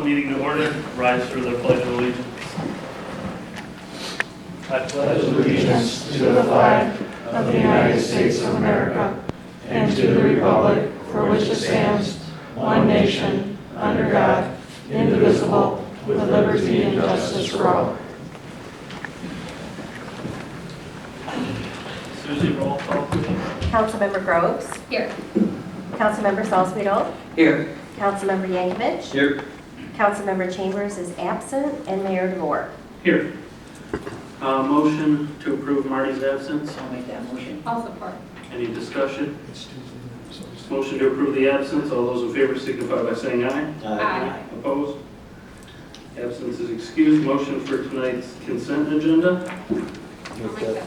meeting to order. Rise for the Pledge of Allegiance. I pledge allegiance to the flag of the United States of America and to the republic for which it stands, one nation, under God, indivisible, with liberty and justice for all. Susie, roll call, please. Councilmember Groves. Here. Councilmember Salzweedl. Here. Councilmember Yankovic. Here. Councilmember Chambers is absent, and Mayor DeVore. Here. Motion to approve Marty's absence. I'll make that motion. I'll support. Any discussion? Motion to approve the absence. All those in favor signify by saying aye. Aye. Opposed? Absence is excused. Motion for tonight's consent agenda. I'll make that.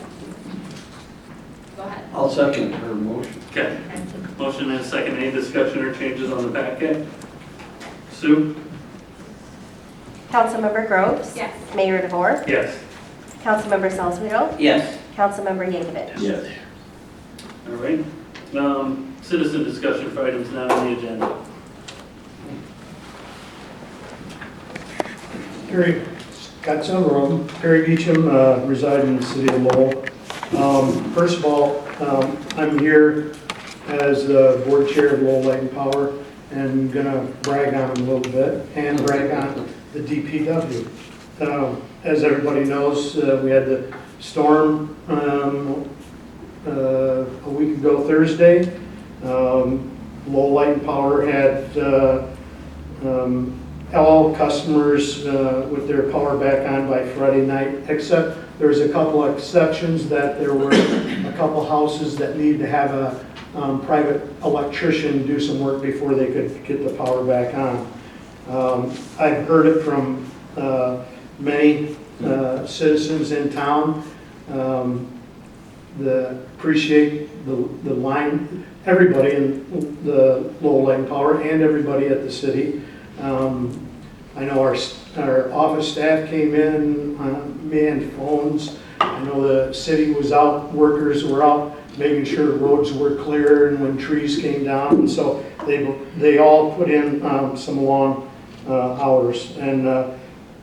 Go ahead. I'll second her motion. Okay. Motion and a second. Any discussion or changes on the packet? Sue? Councilmember Groves. Yes. Mayor DeVore. Yes. Councilmember Salzweedl. Yes. Councilmember Yankovic. Yes. All right. Citizen discussion for items not on the agenda. Perry, got several of them. Perry Beecham, reside in the city of Lowell. First of all, I'm here as the board chair of Lowell Light and Power and gonna brag on them a little bit and brag on the DPW. As everybody knows, we had the storm a week ago Thursday. Lowell Light and Power had all customers with their power back on by Friday night, except there's a couple of exceptions that there were a couple houses that need to have a private electrician do some work before they could get the power back on. I've heard it from many citizens in town. Appreciate the line, everybody in the Lowell Light and Power and everybody at the city. I know our office staff came in, manned phones. I know the city was out, workers were out making sure the roads were clear and when trees came down. And so they all put in some long hours and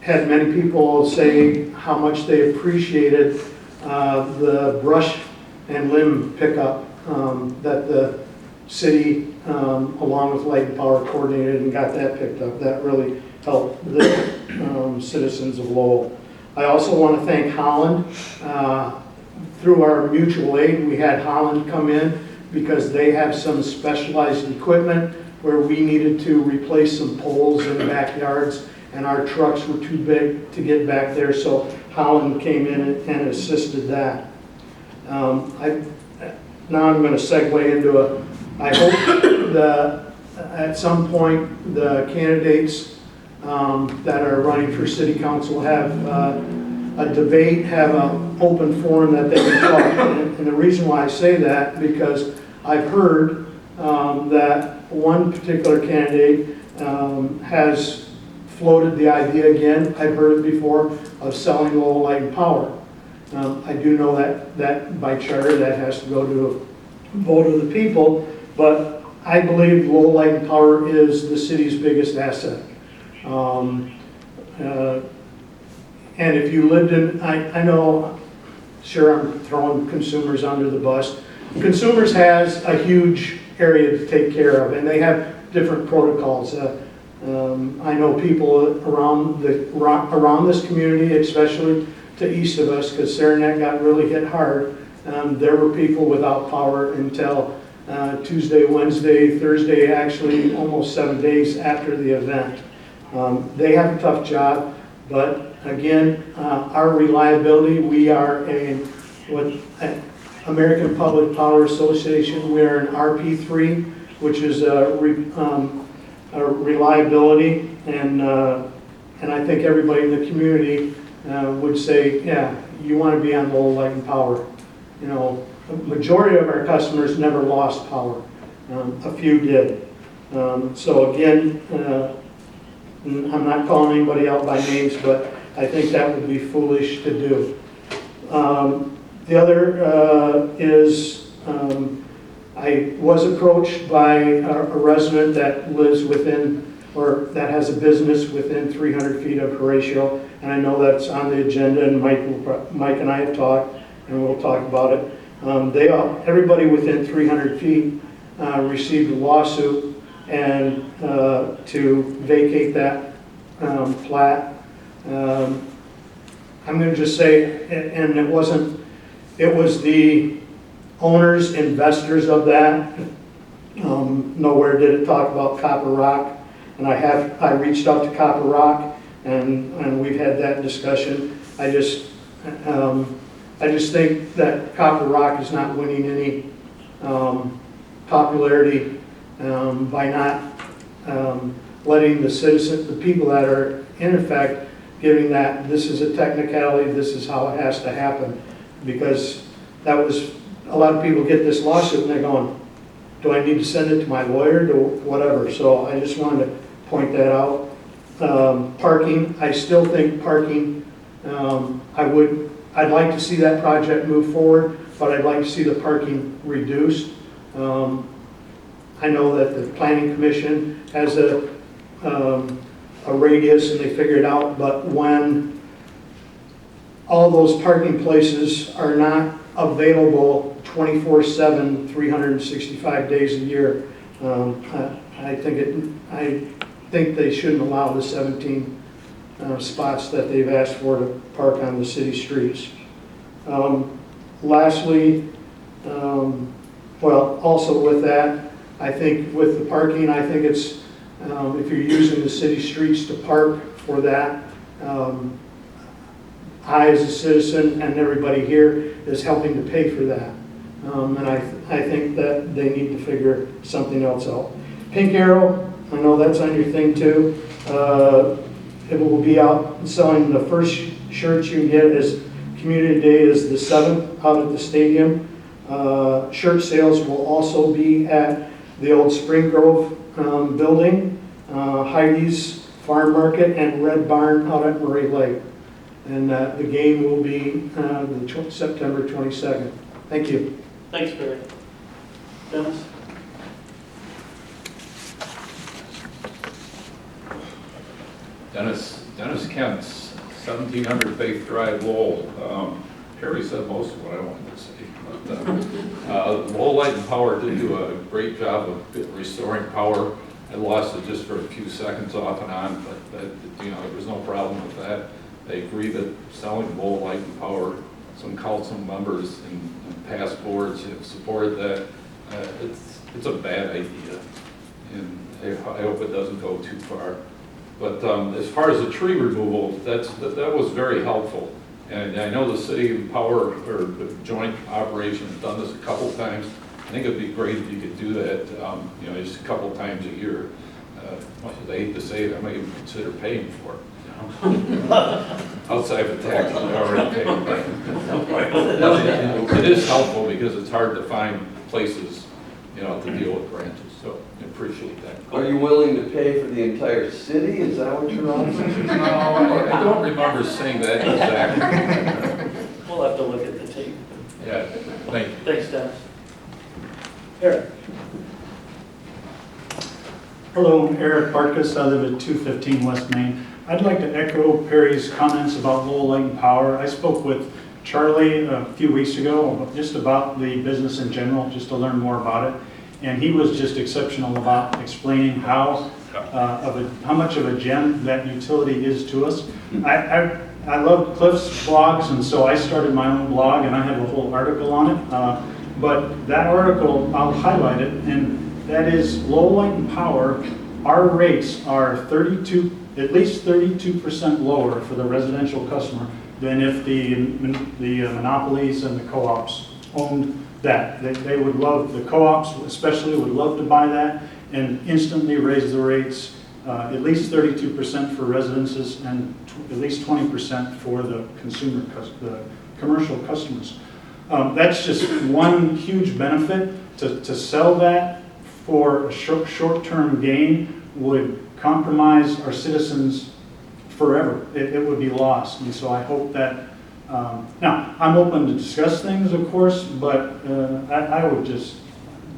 had many people say how much they appreciated the brush and limb pickup that the city, along with Light and Power, coordinated and got that picked up. That really helped the citizens of Lowell. I also want to thank Holland. Through our mutual aid, we had Holland come in because they have some specialized equipment where we needed to replace some poles in the backyards and our trucks were too big to get back there, so Holland came in and assisted that. Now I'm going to segue into I hope that at some point the candidates that are running for city council have a debate, have an open forum that they can talk. And the reason why I say that, because I've heard that one particular candidate has floated the idea again, I've heard it before, of selling Lowell Light and Power. I do know that by charter that has to go to a vote of the people, but I believe Lowell Light and Power is the city's biggest asset. And if you lived in, I know, sure I'm throwing consumers under the bus. Consumers has a huge area to take care of and they have different protocols. I know people around this community, especially to east of us, because Saranac got really hit hard. There were people without power until Tuesday, Wednesday, Thursday, actually almost 7 days after the event. They have a tough job, but again, our reliability, we are American Public Power Association, we are an RP3, which is a reliability, and I think everybody in the community would say, yeah, you want to be on Lowell Light and Power. You know, a majority of our customers never lost power. A few did. So again, I'm not calling anybody out by names, but I think that would be foolish to do. The other is I was approached by a resident that lives within or that has a business within 300 feet of Horatio, and I know that's on the agenda, and Mike and I have talked, and we'll talk about it. Everybody within 300 feet received a lawsuit and to vacate that plat. I'm going to just say, and it was the owners, investors of that. Nowhere did it talk about Copper Rock, and I reached out to Copper Rock, and we've had that discussion. I just think that Copper Rock is not winning any popularity by not letting the people that are in effect, giving that this is a technicality, this is how it has to happen. Because that was, a lot of people get this lawsuit and they're going, do I need to send it to my lawyer, to whatever? So I just wanted to point that out. Parking, I still think parking, I'd like to see that project move forward, but I'd like to see the parking reduced. I know that the Planning Commission has a radius and they figure it out, but when all those parking places are not available 24/7, 365 days a year, I think they shouldn't allow the 17 spots that they've asked for to park on the city streets. Lastly, well, also with that, I think with the parking, I think it's, if you're using the city streets to park for that, I as a citizen and everybody here is helping to pay for that. And I think that they need to figure something else out. Pink Arrow, I know that's on your thing too. It will be out selling, the first shirts you can get is Community Day is the 7th out at the stadium. Shirt sales will also be at the old Spring Grove building, Heidi's Farm Market, and Red Barn out at Murray Lake. And the game will be September 22nd. Thank you. Thanks, Barry. Dennis? Dennis Kent's 1700 Faith Drive, Lowell. Perry said most of what I wanted to say. But, Lowell Light and Power did do a great job of restoring power. I lost it just for a few seconds off and on, but there was no problem with that. They agreed that selling Lowell Light and Power, some council members and past boards have supported that. It's a bad idea, and I hope it doesn't go too far. But as far as the tree removal, that was very helpful. And I know the city power or the joint operation has done this a couple times. I think it'd be great if you could do that, just a couple times a year. Much as I hate to say it, I might even consider paying for it. Outside of the tax I already paid. It is helpful because it's hard to find places, to deal with branches. So I appreciate that. Are you willing to pay for the entire city? Is that what you're offering? No, I don't remember saying that exactly. We'll have to look at the tape. Yeah, thank you. Thanks, Dennis. Eric? Hello, Eric Barkus. I live at 215 West Main. I'd like to echo Perry's comments about Lowell Light and Power. I spoke with Charlie a few weeks ago just about the business in general, just to learn more about it. And he was just exceptional about explaining how much of a gem that utility is to us. I love Cliff's blogs, and so I started my own blog, and I have a whole article on it. But that article, I'll highlight it, and that is Lowell Light and Power. Our rates are at least 32% lower for the residential customer than if the monopolies and the co-ops owned that. They would love, the co-ops especially would love to buy that and instantly raise the rates at least 32% for residences and at least 20% for the commercial customers. That's just one huge benefit. To sell that for a short-term gain would compromise our citizens forever. It would be lost. And so I hope that, now, I'm open to discuss things, of course, but I would just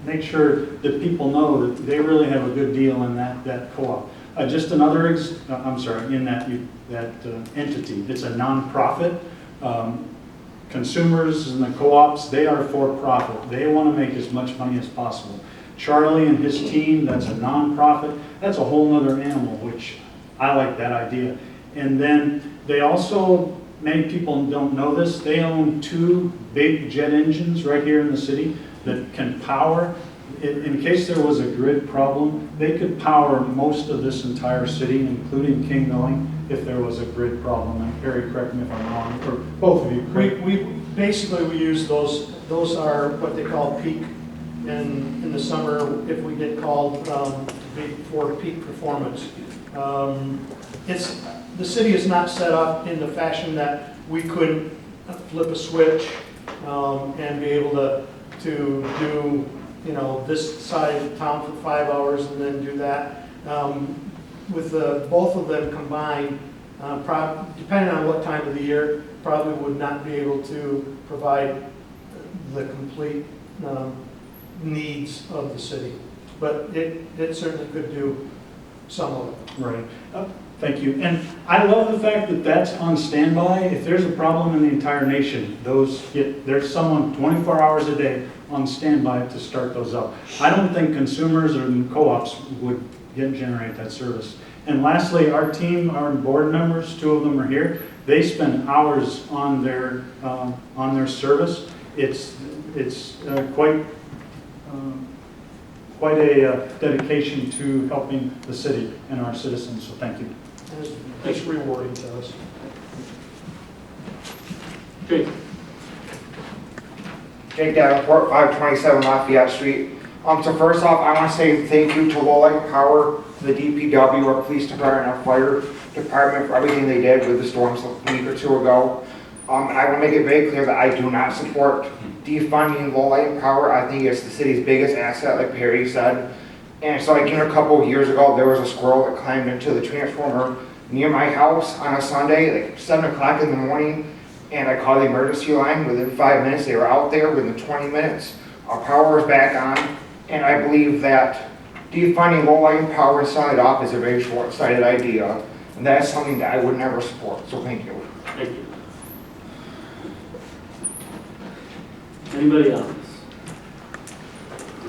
make sure that people know that they really have a good deal in that co-op. Just another, I'm sorry, in that entity, it's a nonprofit. Consumers and the co-ops, they are for profit. They want to make as much money as possible. Charlie and his team, that's a nonprofit. That's a whole nother animal, which I like that idea. And then they also, many people don't know this, they own 2 big jet engines right here in the city that can power. In case there was a grid problem, they could power most of this entire city, including King Milling, if there was a grid problem. And Perry, correct me if I'm wrong, or both of you. We use those. Those are what they call peak. In the summer, if we get called for peak performance, the city is not set up in the fashion that we could flip a switch and be able to do this side of town for 5 hours and then do that. With both of them combined, depending on what time of the year, probably would not be able to provide the complete needs of the city. But it certainly could do some of it. Right. Thank you. And I love the fact that that's on standby. If there's a problem in the entire nation, there's someone 24 hours a day on standby to start those up. I don't think consumers or co-ops would generate that service. And lastly, our team, our board members, 2 of them are here. They spend hours on their service. It's quite a dedication to helping the city and our citizens. So thank you. It's rewarding to us. Jake? Jake Davenport, 527 Lafayette Street. So first off, I want to say thank you to Lowell Power, to the DPW, our police department, our fire department for everything they did with the storms a week or 2 ago. And I want to make it very clear that I do not support defunding Lowell Power. I think it's the city's biggest asset, like Perry said. And so like a couple of years ago, there was a squirrel that climbed into the transformer near my house on a Sunday, like 7 o'clock in the morning. And I called the emergency line. Within 5 minutes, they were out there. Within 20 minutes, our power was back on. And I believe that defunding low-lying power and selling it off is a very short-sighted idea. And that is something that I would never support. So thank you. Thank you. Anybody else?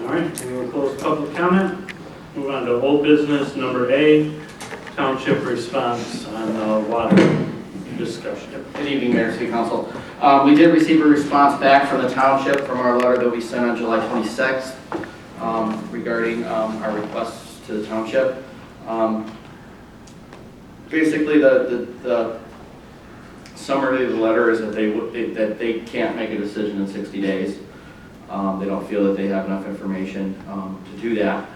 All right, we will close public comment. Move on to old business, number A, township response on water discussion. Good evening, Mayor, City Council. We did receive a response back from the township from our letter that we sent on July 26th regarding our requests to the township. Basically, the summary of the letter is that they can't make a decision in 60 days. They don't feel that they have enough information to do that.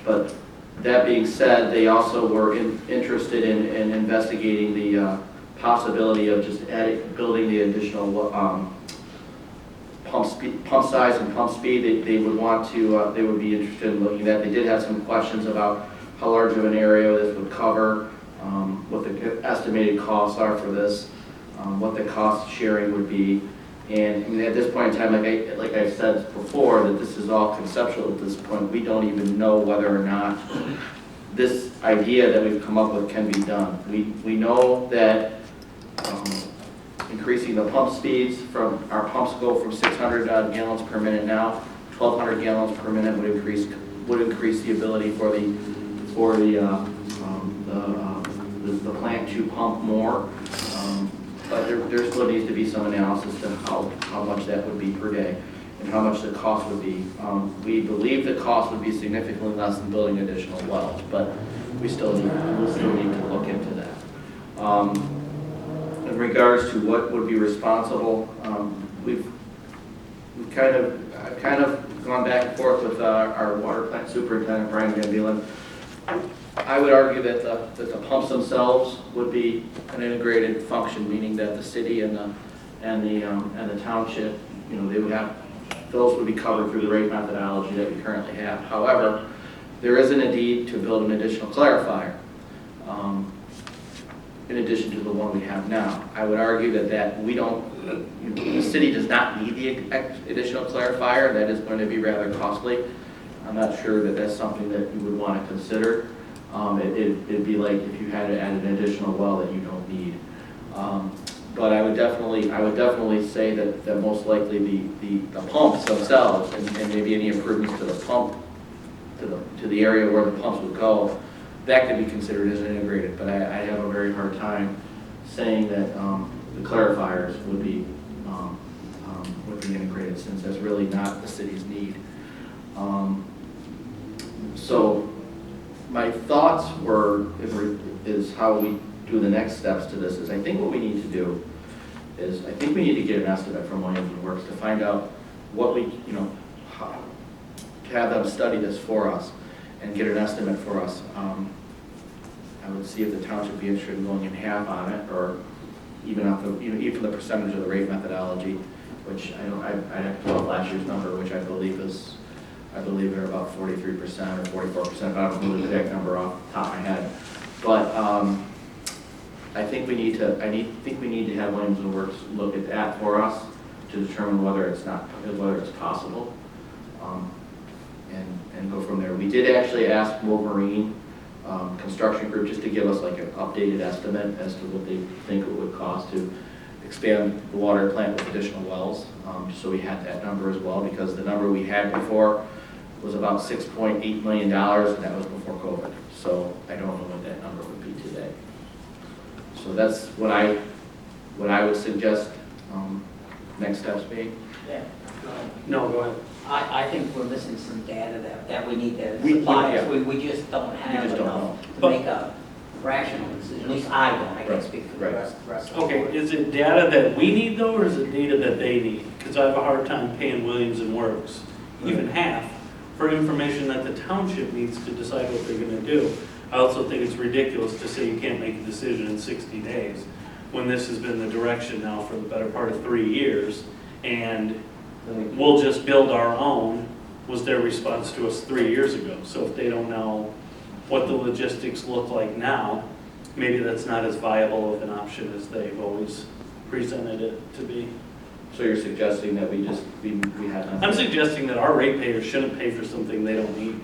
But that being said, they also were interested in investigating the possibility of just building the additional pump size and pump speed. They would want to. They would be interested in looking at. They did have some questions about how large of an area this would cover, what the estimated costs are for this, what the cost sharing would be. And I mean, at this point in time, like I said before, that this is all conceptual at this point. We don't even know whether or not this idea that we've come up with can be done. We know that increasing the pump speeds from our pumps go from 600 gallons per minute now, 1,200 gallons per minute would increase the ability for the plant to pump more. But there still needs to be some analysis to how much that would be per day and how much the cost would be. We believe the cost would be significantly less than building additional wells, but we still need to look into that. In regards to what would be responsible, I've kind of gone back and forth with our water plant superintendent, Brian Van Beelen. I would argue that the pumps themselves would be an integrated function, meaning that the city and the township, they would have, those would be covered through the rate methodology that we currently have. However, there isn't a need to build an additional clarifier in addition to the one we have now. I would argue that we don't, the city does not need the additional clarifier. That is going to be rather costly. I'm not sure that that's something that you would want to consider. It'd be like if you had to add an additional well that you don't need. But I would definitely say that most likely the pumps themselves and maybe any improvements to the pump, to the area where the pumps would go, that could be considered as integrated. But I have a very hard time saying that the clarifiers would be integrated, since that's really not the city's need. So my thoughts is how we do the next steps to this is, I think what we need to do is, I think we need to get an estimate from Williams and Works to find out what we, to have them study this for us and get an estimate for us. I would see if the township would be interested in going in half on it, or even the percentage of the rate methodology, which I'd have to pull up last year's number, which I believe they're about 43% or 44%. I don't know the exact number off the top of my head, but I think we need to have Williams and Works look at that for us to determine whether it's possible, and go from there. We did actually ask Wolverine Construction Group just to give us like an updated estimate as to what they think it would cost to expand the water plant with additional wells. So we had that number as well, because the number we had before was about $6.8 million, and that was before COVID. So I don't know what that number would be today. So that's what I would suggest next steps being. Yeah. No, go ahead. I think we're missing some data that we need to We- supply yeah. us. We just don't have just don't enough to know. make a rational decision. At least I don't. I Right, can't speak for the right. rest of the Okay, board. is it data that we need though, or is it data that they need? Because I have a hard time paying Williams and Works, even half, for information that the township needs to decide what they're gonna do. I also think it's ridiculous to say you can't make a decision in 60 days, when this has been the direction now for the better part of 3 years, and we'll just build our own, was their response to us 3 years ago. So if they don't know what the logistics look like now, maybe that's not as viable of an option as they've always presented it to be. So you're suggesting that we have nothing? I'm suggesting that our ratepayers shouldn't pay for something they don't need,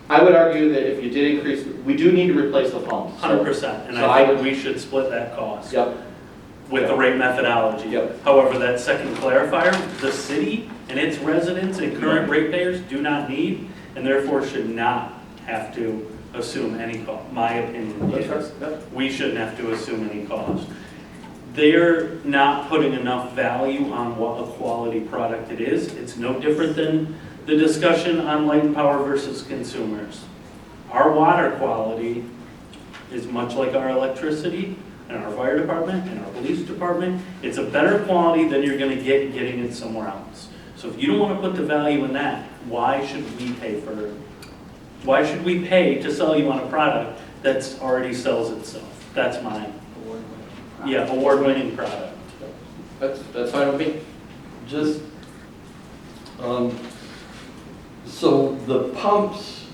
I would argue that if you did increase, we do need to replace the pumps. So- 100%, and So I I think would- we should split that cost Yep, with the rate methodology. Yep. However, that second clarifier, the city and its residents and current ratepayers do not need, and therefore should not have to assume any cost. My opinion is, we shouldn't have to assume any cost. They're not putting enough value on what a quality product it is. It's no different than the discussion on light and power versus consumers. Our water quality is much like our electricity and our fire department and our police department. It's a better quality than you're gonna get getting it somewhere else. So if you don't wanna put the value in that, why should we pay to sell you on a product that's already sells itself? That's my, award-winning product. that's fine with me. Just, so the pumps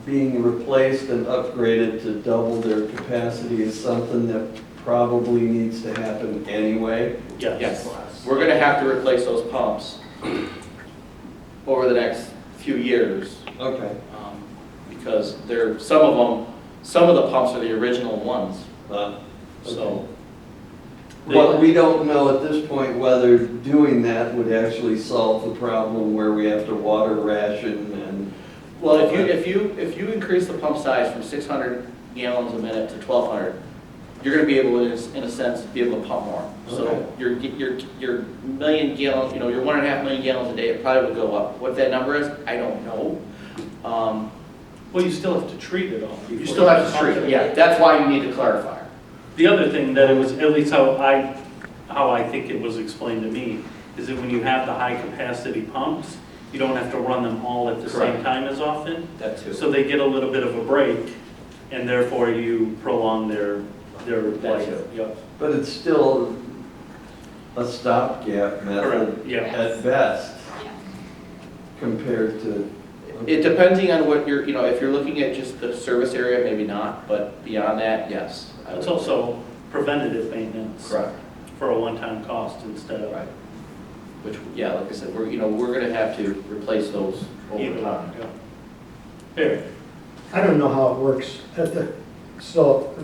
being replaced and upgraded to double their capacity is something that probably needs to happen anyway? Yes, we're gonna have to replace those pumps over the next few years, Okay. because some of the pumps are the original ones, so. But we don't know at this point whether doing that would actually solve the problem where we have to water ration and... Well, if you increase the pump size from 600 gallons a minute to 1,200, you're gonna be able to, in a sense, be able to pump more. So Okay. your million gallons, your 1.5 million gallons a day, it probably would go up. What that number is, I don't know. Well, you still have to treat it all. You still have to treat it, yeah, that's why you need to clarify. The other thing that it was, at least how I think it was explained to me, is that when you have the high capacity pumps, you don't have to run them all at the same Correct. time as often. That too. So they get a little bit of a break, and therefore you prolong their That life. too. Yep. But it's still a stopgap method Correct, yeah. at best Yeah. compared to... It depending on what if you're looking at just the service area, maybe not, but beyond that, yes. I It's would- also preventative maintenance Correct. for a one-time cost instead of Right. Which, yeah, like I said, we're gonna have to replace those over either time. one. Yeah. Fair. I don't know how it works. So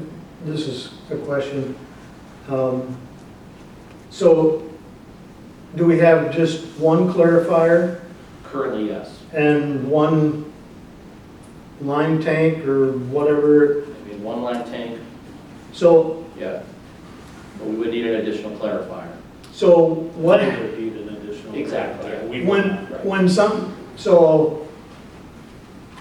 this is a question. So do we have just one clarifier Currently, yes. and one line tank or whatever? I mean, one line tank, So, yeah. But we would need an additional clarifier. so what, It would need an additional. Exactly, yeah. We when, would, right. when so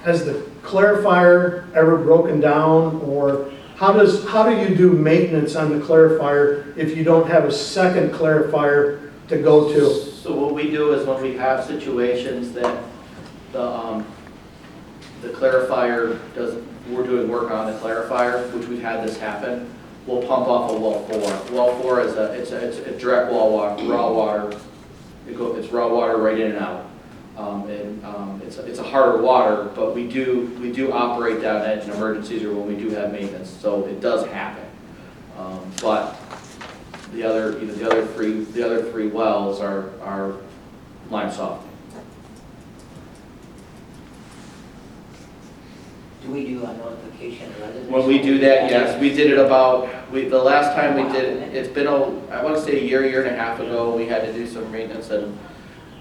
has the clarifier ever broken down, or how do you do maintenance on the clarifier if you don't have a second clarifier to go to? So what we do is when we have situations that the clarifier doesn't, we're doing work on the clarifier, which we've had this happen, we'll pump off a well 4. Well 4 is it's a direct well water, raw water. It's raw water right in and out. It's a harder water, but we do operate down at in emergencies or when we do have maintenance, so it does happen. But the other three wells are lime softening. Do we do a notification rather than? When we do that, yes, we did it the last time we did it, it's been, I want to say a year and a half ago, we had to do some maintenance, and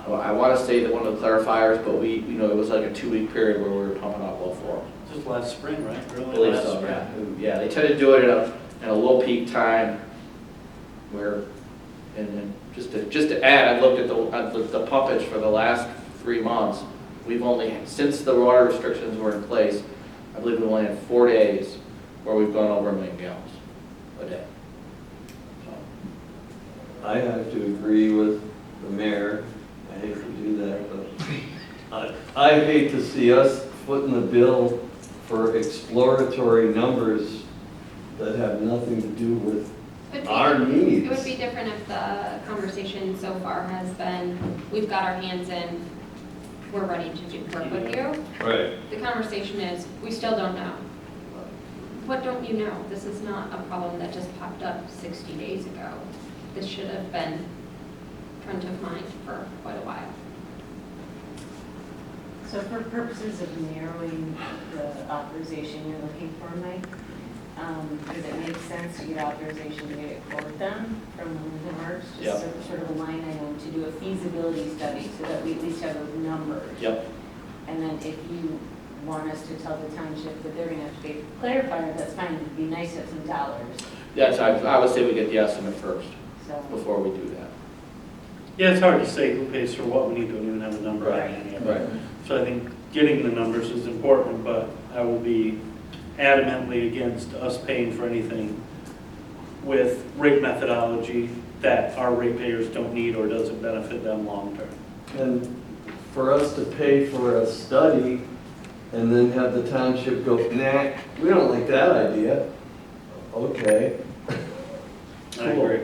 I want to say that one of the clarifiers, but it was like a 2-week period where we were pumping off well 4. Just last spring, right? I Early believe last so, spring. yeah. Yeah, they tend to do it in a low peak time where, and then just to add, I looked at the pumpage for the last 3 months. We've only, since the water restrictions were in place, I believe we only had 4 days where we've gone over 1 million gallons a day. So, I have to agree with the mayor. I hate to do that, but I hate to see us footing the bill for exploratory numbers that have nothing to do with our needs. It would be different if the conversation so far has been, we've got our hands in, we're ready to do work with you. Right. The conversation is, we still don't know. What don't you know? This is not a problem that just popped up 60 days ago. This should have been front of mind for quite a while. So for purposes of narrowing the authorization you're looking for, Mike, does it make sense to get authorization to get a quote done from the Works? Yep. Just sort of a line item to do a feasibility study so that we at least have those numbers. Yep. And then if you want us to tell the township that they're gonna have to pay for clarifier, that's fine, it'd be nice to have some dollars, Yes, I would say we get the estimate first so. before we do that. Yeah, it's hard to say who pays for what when you don't even have a number on it yet. Right. So I think getting the numbers is important, but I will be adamantly against us paying for anything with rate methodology that our ratepayers don't need or doesn't benefit them long term. And for us to pay for a study and then have the township go, nah, we don't like that idea. Okay. I agree.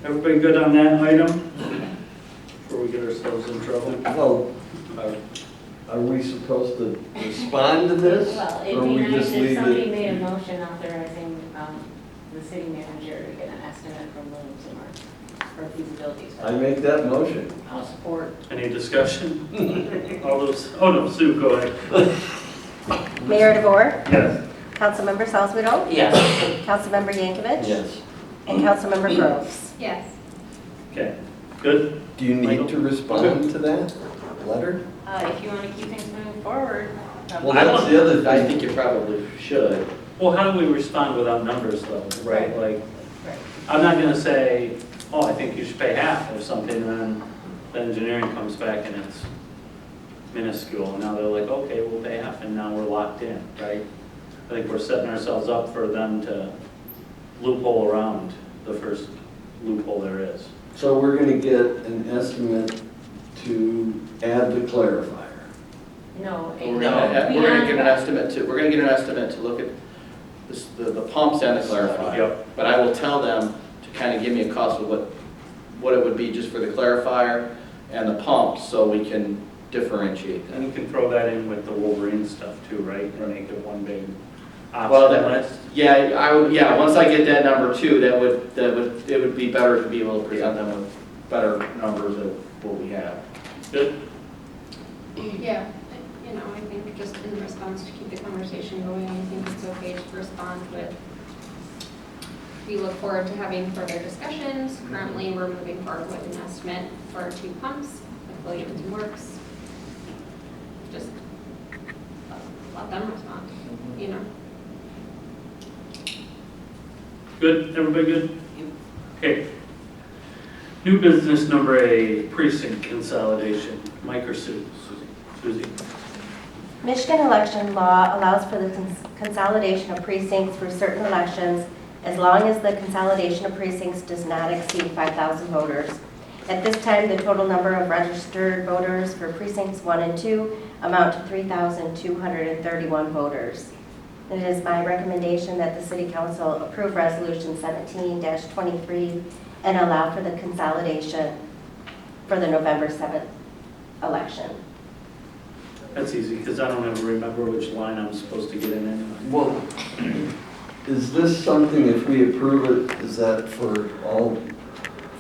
Everybody good on that item? Before we get ourselves in trouble? Well, are we supposed to respond to this? Well, it'd or be we nice just if leave somebody it? made a motion authorizing the city manager to get an estimate from William Zimmer for feasibility I study. make that motion. I'll support. Any discussion? All those, oh no, Sue, go ahead. Mayor DeVore, Yes. Councilmember Salzweedl, Yes. Councilmember Yankovic, Yes. and Councilmember Groves. Yes. Okay, good? Do you Michael? need to respond to that letter? If you want to keep things moving forward. Well, that's the other I thing. think you probably should. Well, how do we respond without numbers though? Right. Like, Right. I'm not gonna say, oh, I think you should pay half or something, and then the engineering comes back and it's minuscule, and now they're like, okay, we'll pay half, and now we're locked in, right? I think we're setting ourselves up for them to loophole around the first loophole there is. So we're gonna get an estimate to add the clarifier. No. We're gonna get an estimate to look at the pumps and the clarifier. Yep. But I will tell them to kind of give me a cost of what it would be just for the clarifier and the pumps, so we can differentiate And them. you can throw that in with the Wolverine stuff too, right? And make it one big Well, option that- list. Yeah, once I get that number too, it would be better to be able to present them with better numbers of what we have. Good. Yeah, you know, I think just in response to keep the conversation going, I think it's okay to respond with, we look forward to having further discussions. Currently, we're moving forward with an estimate for 2 pumps with Williams and Works. Just let them respond, you know? Good, everybody good? Okay. New business number A, precinct consolidation. Mike or Sue? Susie? Michigan election law allows for the consolidation of precincts for certain elections as long as the consolidation of precincts does not exceed 5,000 voters. At this time, the total number of registered voters for precincts 1 and 2 amount to 3,231 voters. It is my recommendation that the City Council approve Resolution 17-23 and allow for the consolidation for the November 7th election. That's easy, because I don't ever remember which line I'm supposed to get in anyway. Well, is this something, if we approve it, is that for all?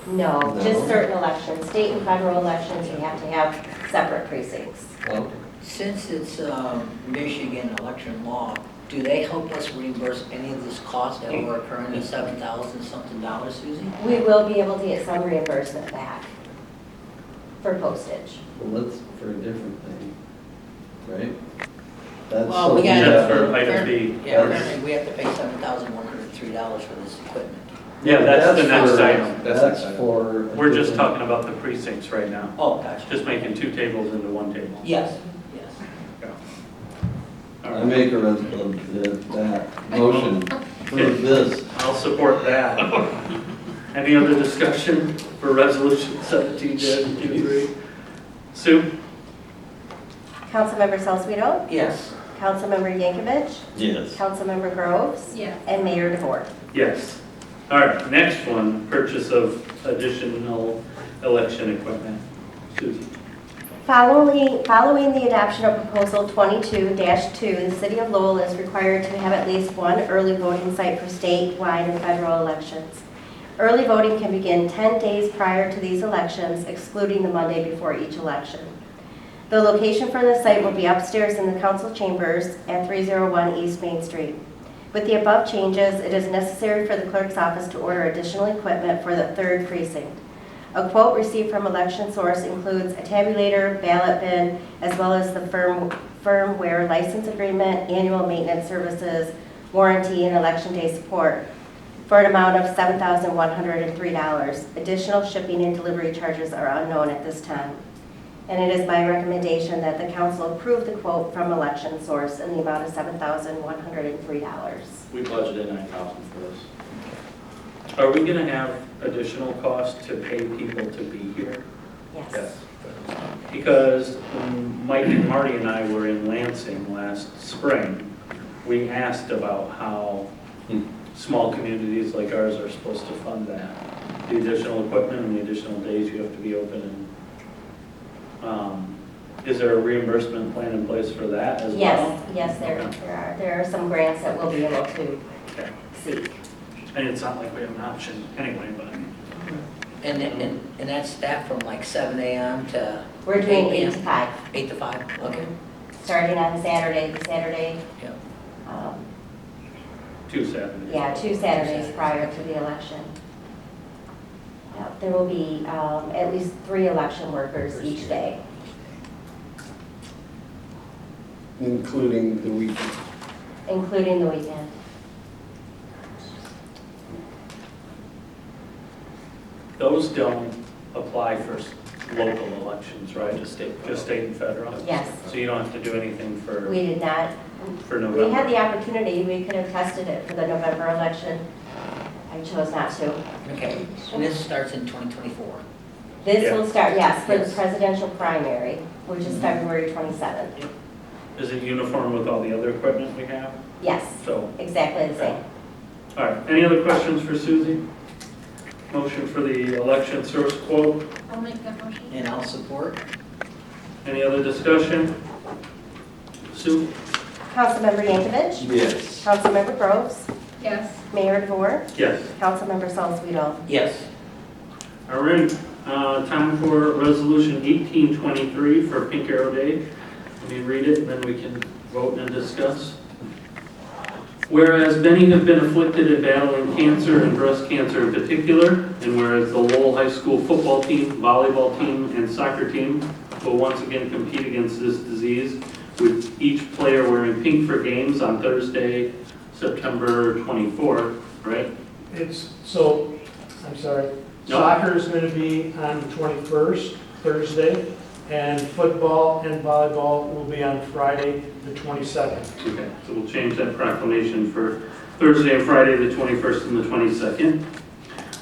No, No. just certain elections. State and federal elections, you have to have separate precincts. Okay. Since it's Michigan election law, do they help us reimburse any of this cost that were occurring, the $7,000 something, Susie? We will be able to get some reimbursement back for postage. Well, that's for a different thing, right? That's Well, we something got- That's that- for item B. Yeah, currently we have to pay $7,103 for this equipment. Yeah, that's the next for- item. That's for. a We're just different- talking about the precincts right now. Oh, gotcha. Just making 2 tables into 1 table. Yes, yes. All I right. make that motion, approve this. I'll support that. Any other discussion for resolution 17-23? Sue? Councilmember Salzweedl, Yes. Councilmember Yankovic, Yes. Councilmember Groves, Yes. and Mayor DeVore. Yes. All right, next one, purchase of additional election equipment. Susie? Following the adoption of Proposal 22-2, the City of Lowell is required to have at least 1 early voting site for statewide and federal elections. Early voting can begin 10 days prior to these elections, excluding the Monday before each election. The location for the site will be upstairs in the council chambers at 301 East Main Street. With the above changes, it is necessary for the clerk's office to order additional equipment for the 3rd precinct. A quote received from Election Source includes a tabulator, ballot bin, as well as the firmware license agreement, annual maintenance services, warranty, and election day support for an amount of $7,103. Additional shipping and delivery charges are unknown at this time. And it is my recommendation that the council approve the quote from Election Source in the amount of $7,103. We budgeted 9,000 for this. Are we gonna have additional cost to pay people to be here? Yes. Because when Mike and Marty and I were in Lansing last spring, we asked about how small communities like ours are supposed to fund that. The additional equipment and the additional days you have to be open and, is there a reimbursement plan in place for that as well? Yes, there are some grants that we'll be able to Okay. seek. And it's not like we have an option anyway, but. And that's staff from like 7 a.m. to? We're doing 8 8 to 5, 8 to 5, okay. starting on Saturday, Yeah. 2 Saturdays. yeah, 2 Saturdays prior to the election. There will be at least 3 election workers each day. Including the weekend. Including the weekend. Those don't apply for local elections, right? Just state and federal? Yes, So you don't have to do anything for we did not. November? We had the opportunity, we could have tested it for the November election. I chose not to. Okay, and this starts in 2024. This Yeah. will start, yes, for the Yes. presidential primary, which is February 27th. Is it uniform with all the other equipment we have? Yes, So, exactly the same. all right, any other questions for Susie? Motion for the election source quote, I'll make that motion. And I'll support. any other discussion? Sue? Councilmember Yankovic, Yes. Councilmember Groves, Yes. Mayor DeVore, Yes. Councilmember Salzweedl. Yes. All right, Time for Resolution 1823 for Pink Arrow Day. Let me read it, and then we can vote and discuss. Whereas many have been afflicted and battling cancer and breast cancer in particular, and whereas the Lowell High School football team, volleyball team, and soccer team will once again compete against this disease, with each player wearing pink for games on Thursday, September 24th, right? I'm sorry, No. soccer is going to be on the 21st, Thursday, and football and volleyball will be on Friday, the 22nd. Okay, so we'll change that proclamation for Thursday and Friday, the 21st and the 22nd.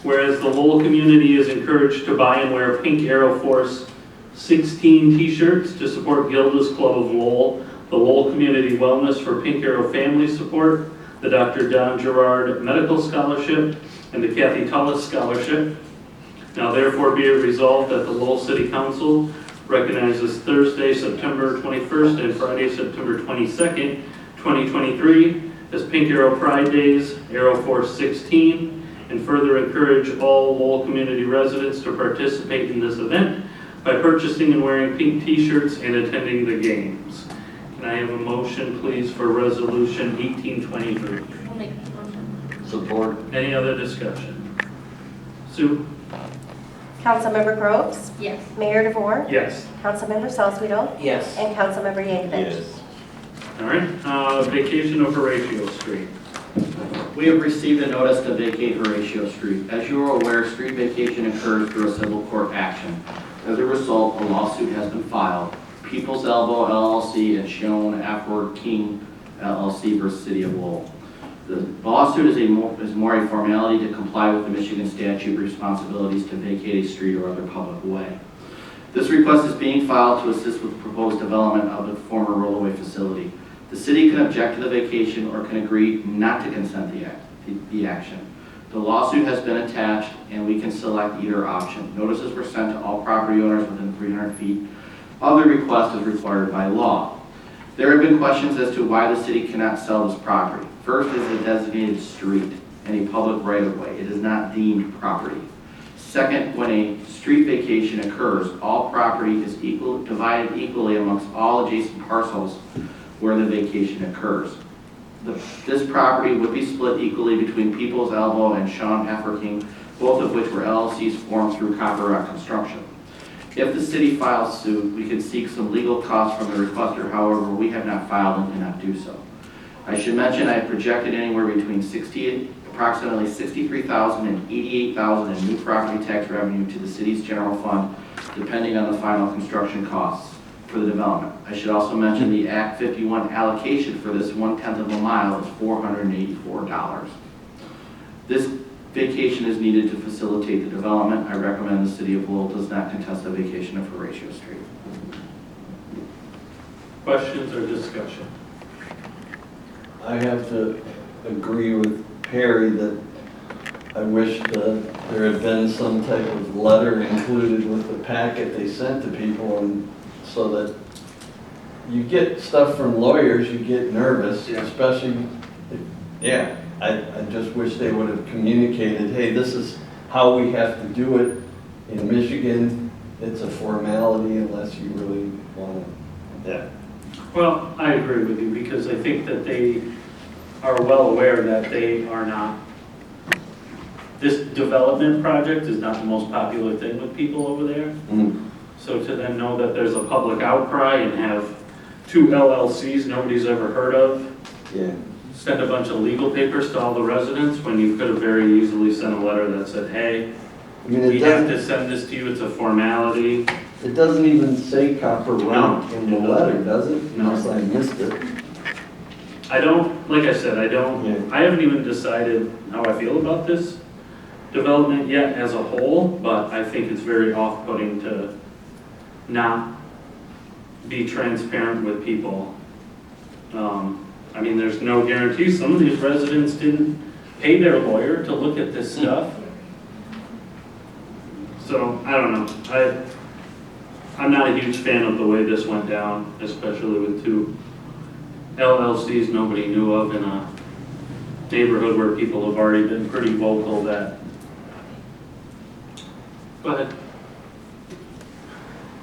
Whereas the Lowell community is encouraged to buy and wear Pink Arrow Force 16 t-shirts to support Gilda's Club of Lowell, the Lowell Community Wellness for Pink Arrow Family Support, the Dr. Don Gerard Medical Scholarship, and the Kathy Tullis Scholarship. Now therefore be it resolved that the Lowell City Council recognizes Thursday, September 21st and Friday, September 22nd, 2023 as Pink Arrow Pride Days, Arrow Force 16, and further encourage all Lowell community residents to participate in this event by purchasing and wearing pink t-shirts and attending the games. Can I have a motion, please, for Resolution 1823? I'll make the motion. Support. Any other discussion? Sue? Councilmember Groves, Yes. Mayor DeVore, Yes. Councilmember Salzweedl, Yes. and Councilmember Yankovic. All right, vacation of Horatio Street. We have received a notice to vacate Horatio Street. As you are aware, street vacation occurs through a civil court action. As a result, a lawsuit has been filed. People's Elbow LLC and Schoen Afford King LLC versus City of Lowell. The lawsuit is more a formality to comply with the Michigan statute responsibilities to vacate a street or other public way. This request is being filed to assist with the proposed development of the former rollaway facility. The city can object to the vacation or can agree not to consent the action. The lawsuit has been attached and we can select either option. Notices were sent to all property owners within 300 feet of the request as required by law. There have been questions as to why the city cannot sell this property. First is a designated street and a public right-of-way. It is not deemed property. Second, when a street vacation occurs, all property is divided equally amongst all adjacent parcels where the vacation occurs. This property would be split equally between People's Elbow and Sean Efferking, both of which were LLCs formed through Copper Rock Construction. If the city files suit, we can seek some legal costs from the requester. However, we have not filed and cannot do so. I should mention I projected anywhere between approximately $63,000 and $88,000 in new property tax revenue to the city's general fund, depending on the final construction costs for the development. I should also mention the Act 51 allocation for this 1/10 of a mile is $484. This vacation is needed to facilitate the development. I recommend the City of Lowell does not contest the vacation of Horatio Street. Questions or discussion? I have to agree with Perry that I wish that there had been some type of letter included with the packet they sent to people, and so that you get stuff from lawyers, you get nervous, Yeah. especially, I just wish they would have communicated, hey, this is how we have to do it in Michigan. It's a formality unless you really want to, Well, I agree with you because I think that they are well aware that they are not, this development project is not the most popular thing with people over there. So to then know that there's a public outcry and have two LLCs nobody's ever heard of, yeah. send a bunch of legal papers to all the residents when you could have very easily sent a letter that said, hey, I mean, we have to send this to you, it's a formality. it doesn't even say Copper Rock in the letter, does it? No. Unless I missed it. I don't, like I said, Yeah. I haven't even decided how I feel about this development yet as a whole, but I think it's very off-putting to not be transparent with people. I mean, there's no guarantee. Some of these residents didn't pay their lawyer to look at this stuff. So, I don't know. I'm not a huge fan of the way this went down, especially with two LLCs nobody knew of in a neighborhood where people have already been pretty vocal that. Go ahead.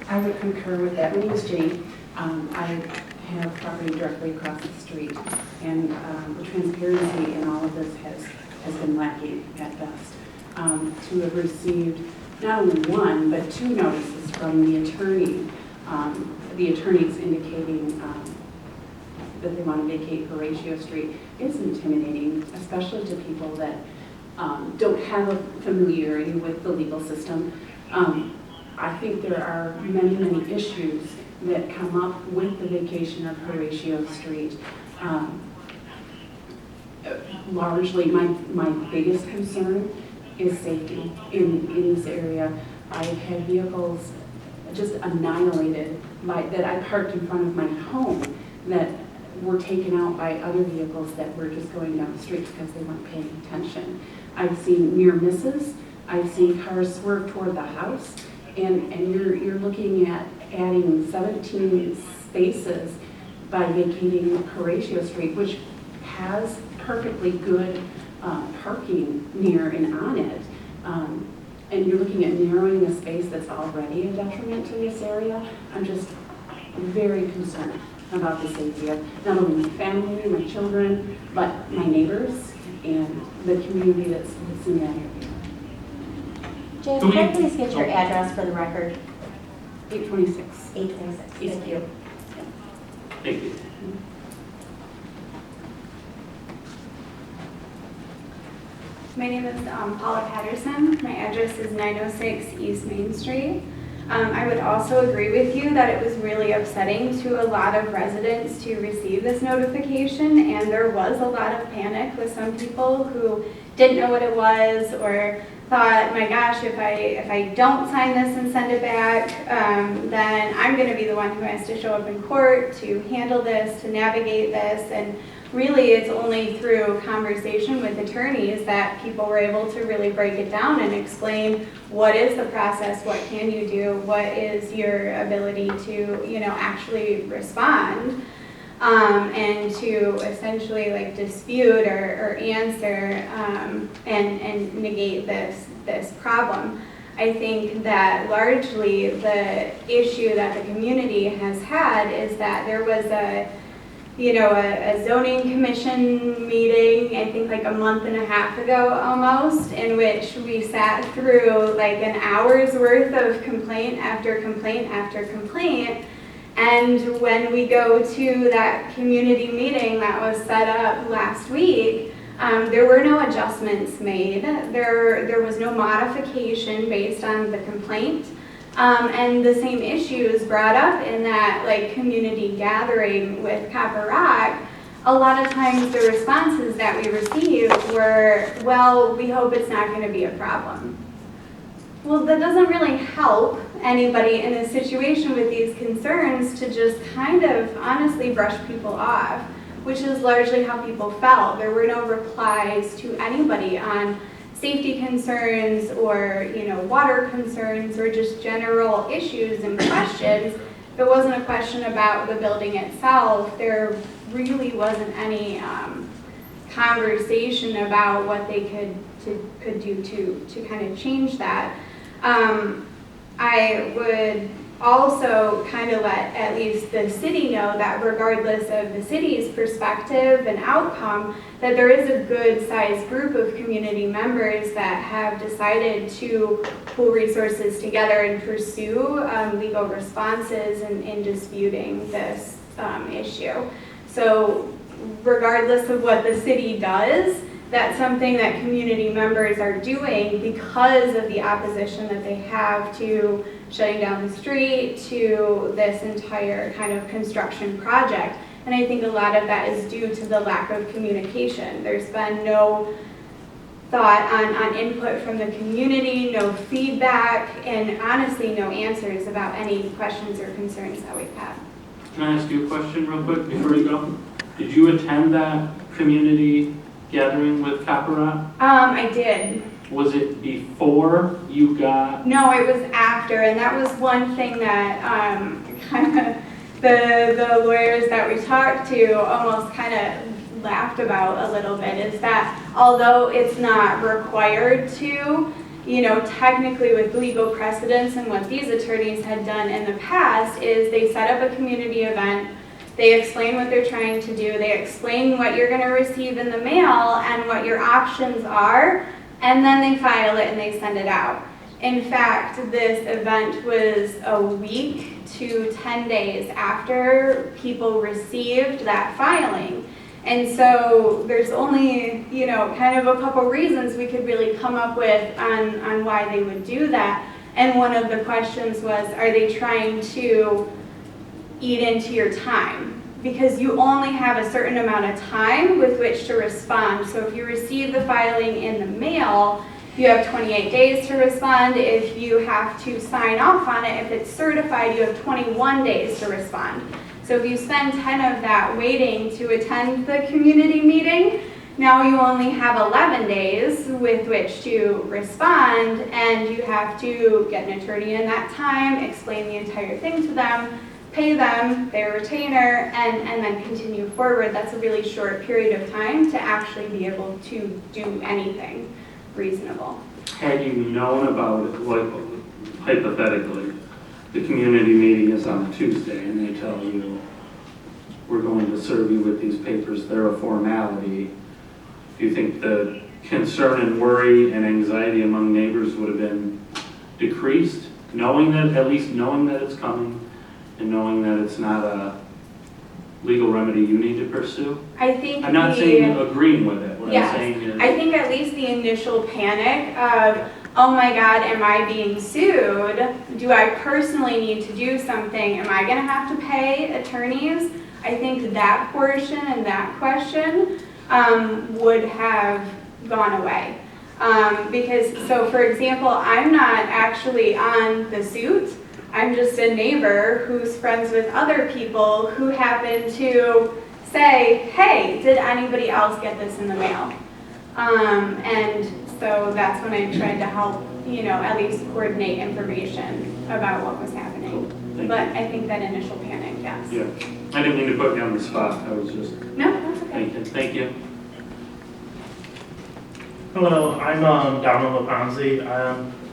I would concur with that. My name is Jenny. I have property directly across the street, and the transparency in all of this has been lacking at best. To have received not only one, but two notices from the attorneys indicating that they want to vacate Horatio Street is intimidating, especially to people that don't have a familiarity with the legal system. I think there are many, many issues that come up with the vacation of Horatio Street. Largely, my biggest concern is safety in this area. I've had vehicles just annihilated that I parked in front of my home that were taken out by other vehicles that were just going down the street because they weren't paying attention. I've seen near misses. I've seen cars swerve toward the house, and you're looking at adding 17 spaces by vacating Horatio Street, which has perfectly good parking near and on it. And you're looking at narrowing a space that's already a detriment to this area. I'm just very concerned about the safety of not only my family, my children, but my neighbors and the community that's in that area. James, can I please get your address for the record? 826. 826, thank you. Thank you. My name is Paula Patterson. My address is 906 East Main Street. I would also agree with you that it was really upsetting to a lot of residents to receive this notification, and there was a lot of panic with some people who didn't know what it was or thought, my gosh, if I don't sign this and send it back, then I'm going to be the one who has to show up in court to handle this, to navigate this. And really, it's only through conversation with attorneys that people were able to really break it down and explain what is the process, what can you do, what is your ability to, actually respond, and to essentially dispute or answer and negate this problem. I think that largely the issue that the community has had is that there was a zoning commission meeting, I think a month and a half ago almost, in which we sat through an hour's worth of complaint after complaint after complaint. And when we go to that community meeting that was set up last week, there were no adjustments made. There was no modification based on the complaint. And the same issues brought up in that community gathering with Copper Rock. A lot of times the responses that we received were, well, we hope it's not going to be a problem. Well, that doesn't really help anybody in a situation with these concerns to just kind of honestly brush people off, which is largely how people felt. There were no replies to anybody on safety concerns or water concerns or just general issues and questions. If it wasn't a question about the building itself, there really wasn't any conversation about what they could do to kind of change that. I would also kind of let at least the city know that regardless of the city's perspective and outcome, that there is a good sized group of community members that have decided to pool resources together and pursue legal responses in disputing this issue. So regardless of what the city does, that's something that community members are doing because of the opposition that they have to shutting down the street, to this entire kind of construction project. And I think a lot of that is due to the lack of communication. There's been no thought on input from the community, no feedback, and honestly no answers about any questions or concerns that we've had. Can I ask you a question real quick before you go? Did you attend that community gathering with Copper Rock? I did. Was it before you got? No, it was after, and that was one thing that kind of the lawyers that we talked to almost kind of laughed about a little bit, is that although it's not required to, technically with legal precedents and what these attorneys had done in the past is they set up a community event, they explain what they're trying to do, they explain what you're going to receive in the mail and what your options are, and then they file it and they send it out. In fact, this event was a week to 10 days after people received that filing. And so there's only, kind of a couple reasons we could really come up with on why they would do that. And one of the questions was, are they trying to eat into your time? Because you only have a certain amount of time with which to respond. So if you receive the filing in the mail, you have 28 days to respond. If you have to sign off on it, if it's certified, you have 21 days to respond. So if you spend 10 of that waiting to attend the community meeting, now you only have 11 days with which to respond, and you have to get an attorney in that time, explain the entire thing to them, pay them their retainer, and then continue forward. That's a really short period of time to actually be able to do anything reasonable. Had you known about it, like hypothetically, the community meeting is on a Tuesday and they tell you, we're going to serve you with these papers, they're a formality, do you think the concern and worry and anxiety among neighbors would have been decreased, at least knowing that it's coming and knowing that it's not a legal remedy you need to pursue? I'm not saying agreeing with it. What Yes, I'm saying is, I think at least the initial panic of, oh my God, am I being sued? Do I personally need to do something? Am I going to have to pay attorneys? I think that portion and that question would have gone away. So for example, I'm not actually on the suit. I'm just a neighbor who's friends with other people who happen to say, hey, did anybody else get this in the mail? And so that's when I tried to help, at least coordinate information about what was happening. Thank But you. I think that initial panic, yes. Yeah, I didn't mean to put you on the spot, I was just, No, that's okay. thank you. Hello, I'm Donald Laponzi.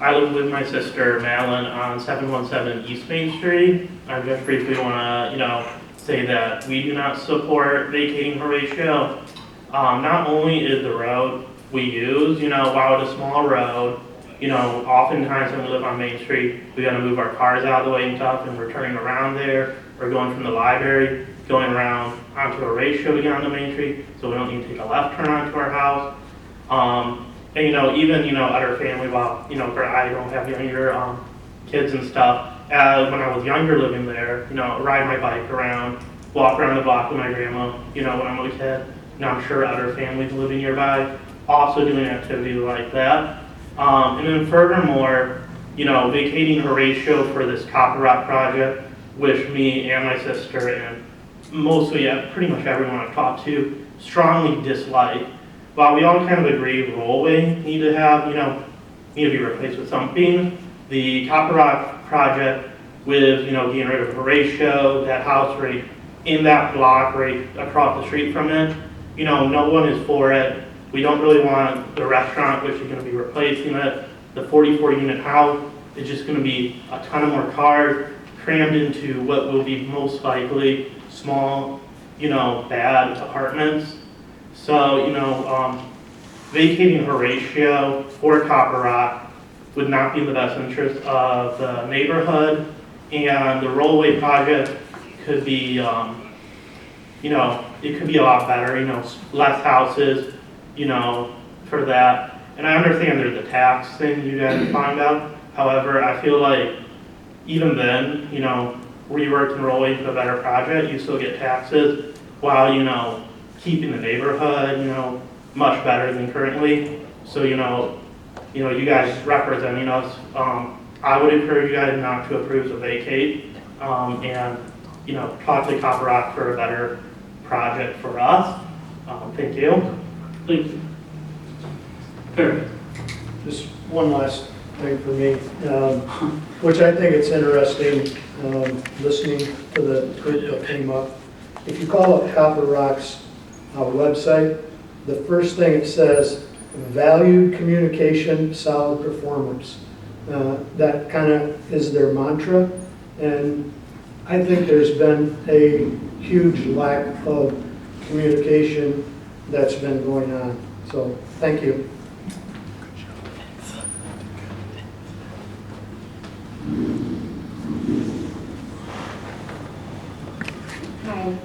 I live with my sister Madeline on 717 East Main Street. I just briefly want to, say that we do not support vacating Horatio. Not only is the road we use, while it's a small road, oftentimes when we live on Main Street, we got to move our cars out of the way and stuff, and we're turning around there, or going from the library, going around onto Horatio to get onto Main Street, so we don't need to take a left turn onto our house. And even other family, I don't have younger kids and stuff. When I was younger living there, ride my bike around, walk around the block with my grandma, when I'm a kid. I'm sure other families living nearby also doing activities like that. And then furthermore, vacating Horatio for this copper rock project, which me and my sister and mostly pretty much everyone I've talked to strongly dislike. While we all kind of agree rollway need to be replaced with something, the copper rock project with, getting rid of Horatio, that house right in that block right across the street from it, no one is for it. We don't really want the restaurant, which is going to be replacing it. The 44 unit house is just going to be a ton of more cars crammed into what will be most likely small, bad apartments. So, vacating Horatio for Copper Rock would not be in the best interest of the neighborhood, and the rollway project could be, it could be a lot better, less houses, for that. And I understand there's a tax thing you guys find out. However, I feel like even then, reworking rollway to a better project, you still get taxes while, keeping the neighborhood, much better than currently. So, you guys representing us, I would encourage you guys not to approve the vacate, and, talk to Copper Rock for a better project for us. Thank you. Thank you. Perry? Just one last thing for me, which I think it's interesting, listening to the group that came up. If you call up Copper Rock's website, the first thing it says valued communication, solid performance. That kind of is their mantra, and I think there's been a huge lack of communication that's been going on. So, thank you. Hi,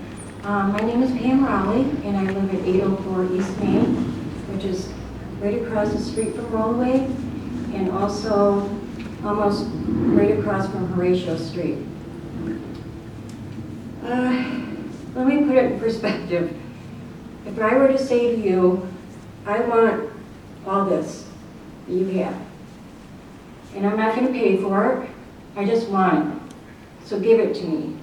my name is Pam Rowley, and I live at 804 East Main, which is right across the street from Rollway, and also almost right across from Horatio Street. Let me put it in perspective. If I were to say to you, I want all this that you have, and I'm not going to pay for it, I just want it, so give it to me.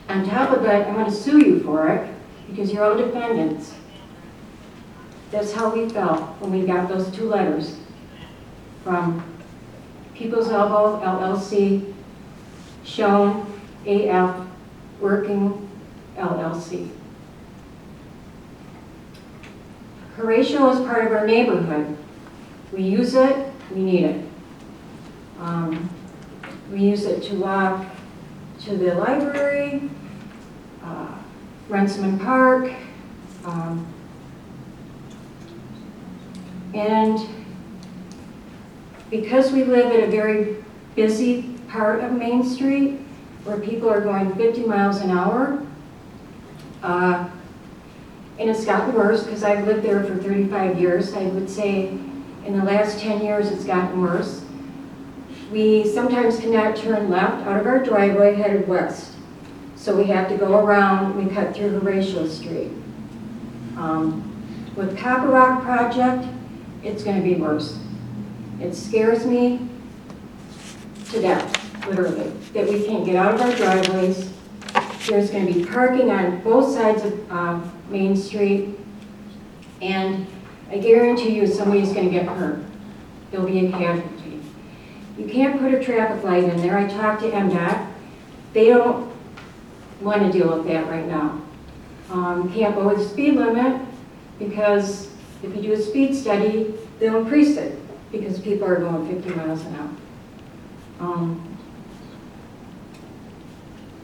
On top of that, I'm going to sue you for it because you're all defendants. That's how we felt when we got those 2 letters from People's Elbow, LLC, Shown, AF, Working, LLC. Horatio is part of our neighborhood. We use it, we need it. We use it to walk to the library, Runciman Park, and because we live at a very busy part of Main Street where people are going 50 miles an hour, and it's gotten worse because I've lived there for 35 years. I would say in the last 10 years it's gotten worse. We sometimes cannot turn left out of our driveway headed west. So we have to go around, we cut through Horatio Street. With Copper Rock project, it's going to be worse. It scares me to death, literally, that we can't get out of our driveways. There's going to be parking on both sides of Main Street, and I guarantee you somebody's going to get hurt. There'll be a casualty. You can't put a traffic light in there. I talked to MDOT. They don't want to deal with that right now. Can't go with the speed limit because if you do a speed study, they'll increase it because people are going 50 miles an hour.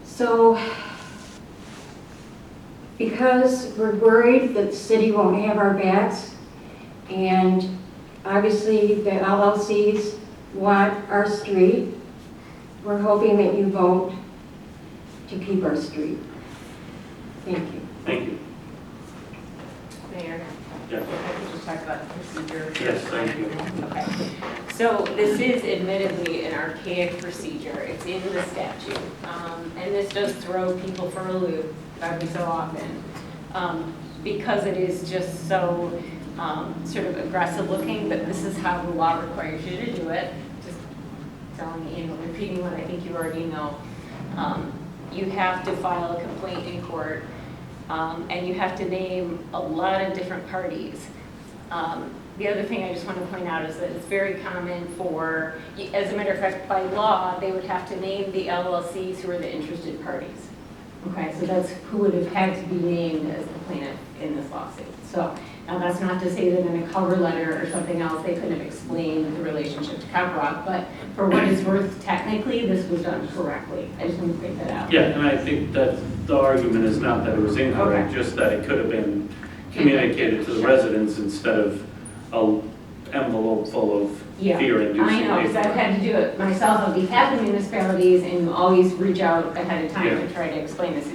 So, because we're worried that the city won't have our backs, and obviously the LLCs want our street, we're hoping that you vote to keep our street. Thank you. Thank you. Mayor, Yes. if I could just talk about the procedure. Yes, thank you. Okay. So this is admittedly an archaic procedure. It's in the statute. And this does throw people for a loop every so often because it is just so sort of aggressive looking, but this is how the law requires you to do it. Just telling you, repeating what I think you already know. You have to file a complaint in court, and you have to name a lot of different parties. The other thing I just want to point out is that it's very common for, as a matter of fact, by law, they would have to name the LLCs who are the interested parties. Okay, so that's who would have had to be named as the plaintiff in this lawsuit. So now that's not to say that in a cover letter or something else, they couldn't have explained the relationship to Copper Rock, but for what it's worth, technically, this was done correctly. I just want to point that out. Yeah, and I think that the argument is not that it was incorrect, just that it could have been communicated to the residents instead of an envelope full of fear-inducing. I know, because I've had to do it myself on behalf of municipalities and always reach out ahead of time to try to explain the situation.